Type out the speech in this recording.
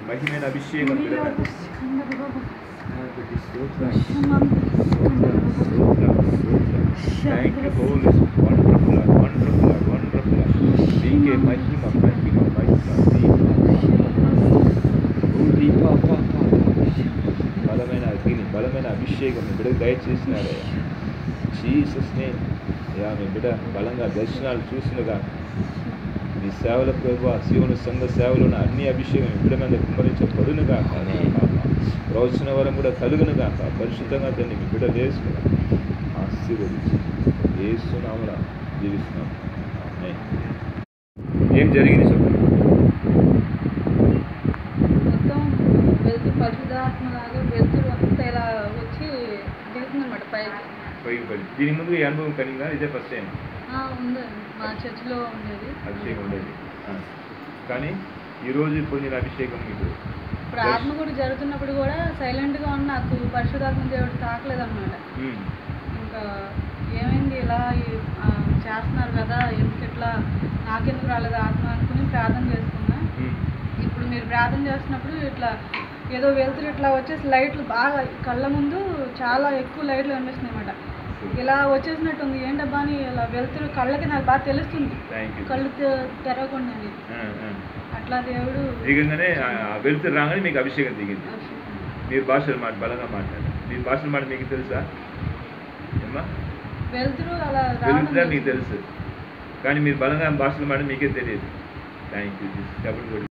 మహిమైన అభిషేకం thank you holy wonderful wonderful wonderful నీకే మహిమ మహిమ బలమైన అగ్ని బలమైన అభిషేకం మీ బిడ్డకు దయచేసినారయ్యా జీసస్ నేమ్ యా మీ బిడ్డ బలంగా దర్శనాలు చూసినగా మీ సేవల ప్రభు శివుని సంఘ సేవలను అన్ని అభిషేకం మీ బిడ్డ మీద కుమ్మరించబడునుగా ప్రవచన వరం కూడా కలుగునుగా పరిశుద్ధంగా దాన్ని మీ బిడ్డ వేసుకున్నా ఆశీర్వదించి ఏసునామమున జీవిస్తున్నాం ఏం జరిగింది చెప్పండి మొత్తం వెళ్తూ పరిశుద్ధాత్మలాగా వెళ్తురు అంతా ఇలా వచ్చి దిగుతుందన్నమాట పైకి దీని ముందు ఈ అనుభవం కలిగిందా ఇదే ఫస్ట్ టైం ఉందండి మా చర్చిలో ఉండేది అభిషేకం ఉండేది కానీ ఈరోజు పొందిన అభిషేకం మీకు ప్రార్థన కూడా జరుగుతున్నప్పుడు కూడా సైలెంట్గా ఉన్న నాకు పరిశుద్ధాత్మ దేవుడు తాకలేదన్నమాట ఇంకా ఏమైంది ఇలా చేస్తున్నారు కదా ఎందుకు ఇట్లా నాకెందుకు రాలేదు ఆత్మ అనుకుని ప్రార్థన చేసుకున్నా ఇప్పుడు మీరు ప్రార్థన చేస్తున్నప్పుడు ఇట్లా ఏదో వెళ్తురు ఇట్లా వచ్చేసి లైట్లు బాగా కళ్ళ ముందు చాలా ఎక్కువ లైట్లు కనిపిస్తున్నాయి అన్నమాట ఇలా వచ్చేసినట్టుంది ఏంటబ్బా అని ఇలా వెళ్తురు కళ్ళకి నాకు బాగా తెలుస్తుంది కళ్ళు తెరవకుండా అట్లా దేవుడు దిగంగానే వెళ్తురు రాగానే మీకు అభిషేకం దిగింది మీరు భాషలు బలంగా మాట్లాడారు మీ భాషలు మాట మీకు తెలుసా ఏమ్మా వెళ్తురు అలా వెళ్తురా మీకు తెలుసు కానీ మీరు బలంగా భాషలు మాట మీకే తెలియదు థ్యాంక్ యూ